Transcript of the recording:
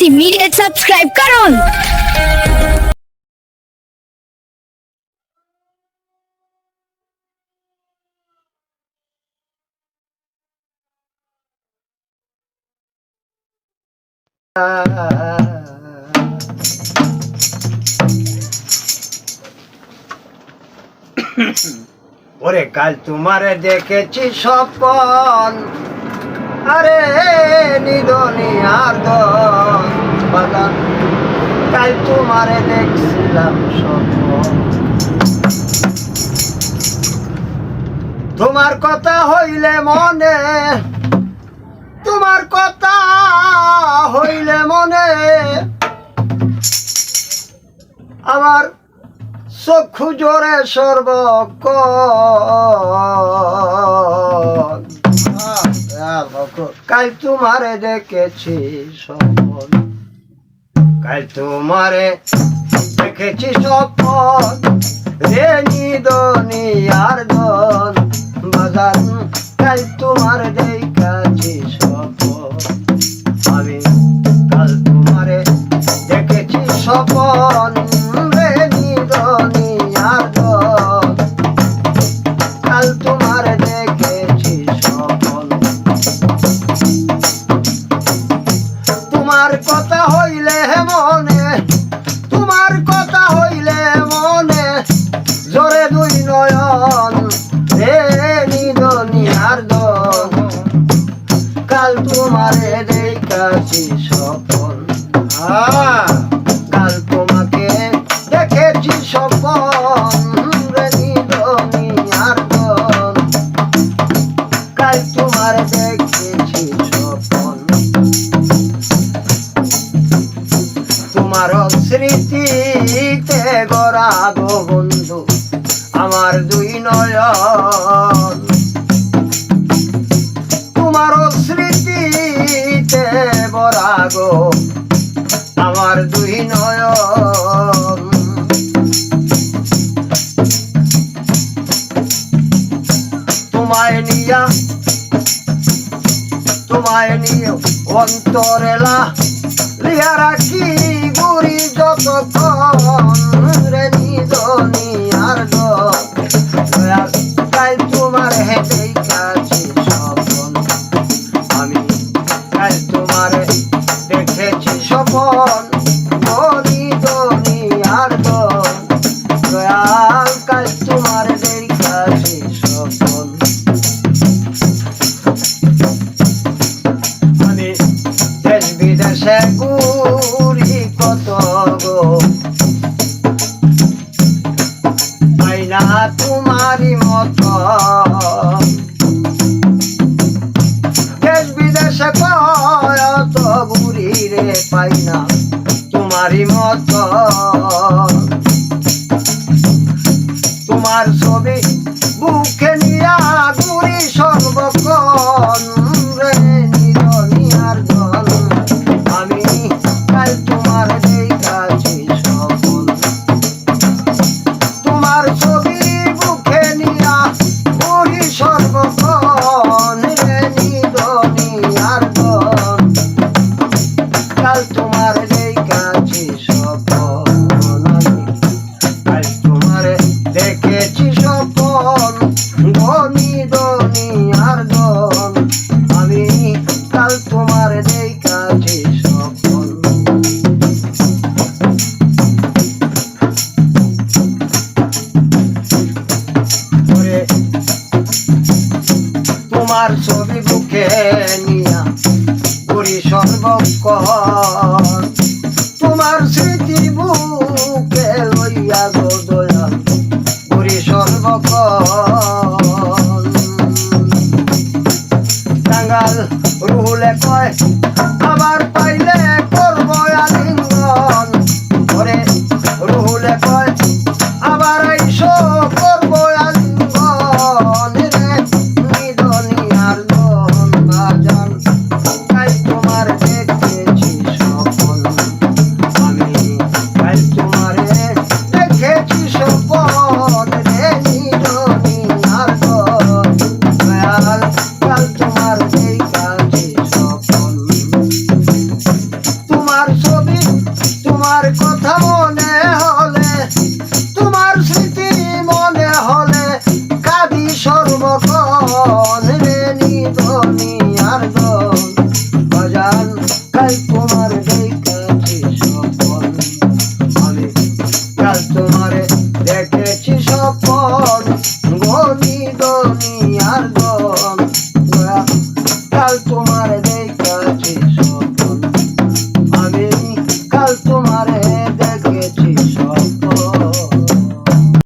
Immediate subscribe করুন। ওরে কাল তোমারে দেখেছি স্বপন, আরে নিদনি আর বাগান, কাল তোমারে দেখছিলাম স্বপন। তোমার কথা হইলে মনে, তোমার কথা হইলে মনে, আমার চক্ষু জোরে সর্বক্ষণ। কাল তোমারে দেখেছি স্বপন, কাল তোমারে দেখেছি স্বপন, রে নিদনি আর দন বাজান, কাল তোমার দেখেছি স্বপন। আমি কাল তোমারে দেখেছি স্বপন, রে নিদনি আর দন, কাল তোমার দেখেছি স্বপন। তোমার কথা হইলে মনে, তোমার কথা হইলে মনে, জোরে দুই নয়ন, রে নিদনি আর দন, কাল তোমারে দেখেছি স্বপন। কাল তোমাকে দেখেছি স্বপন, রে নিদনি আর দন, কাল তোমার দেখেছি স্বপন। তোমার স্মৃতিতে গড়া গো বন্ধু আমার দুই নয়ন, তোমার স্মৃতিতে গড়া গো আমার দুই নয়ন। তোমায় নিয়া, তোমায় নিয়ে অন্তরেলা লিয়া রাখি গুরি যতক্ষণ, রে নিদনি আর দন, কাল তোমার হেঁটেই কাছে স্বপন। আমি কাল তোমার দেখেছি স্বপন, নিদনি আর দন, দয়াল কাল তোমার দেখেছি স্বপন। আমি দেশ বিদেশে ঘুরি কত গো, পাই না তোমারই মতো, দেশ বিদেশে কত ঘুরি রে, পাই না তোমারই মতো। তোমার ছবি বুকে নিয়া ঘুরি সর্বক্ষণ, রে নিদনি আর দন, আমি কাল তোমার দেখেছি স্বপন। তোমার ছবি বুকে নিয়া ঘুরি সর্বক্ষণ, রে নিদনি আর দন, কাল তোমার দেখেছি স্বপন। আমি কাল তোমার দেখেছি স্বপন, নিদনি আর দন, আমি কাল তোমার দেখেছি স্বপন। তোমার ছবি বুকে নিয়া ঘুরি সর্বক্ষণ, তোমার স্মৃতি বুকে লইয়া গো দয়াল ঘুরি সর্বক্ষণ। টাঙ্গাল রুহুলে কয় আবার পাইলে করবো আলিঙ্গন, ওরে রুহুলে কয় আবার আইসো করবো আলিঙ্গন, রে নিদনি আর দন বাজান, কাল তোমার দেখেছি স্বপন। আমি কাল তোমারে দুনিয়ার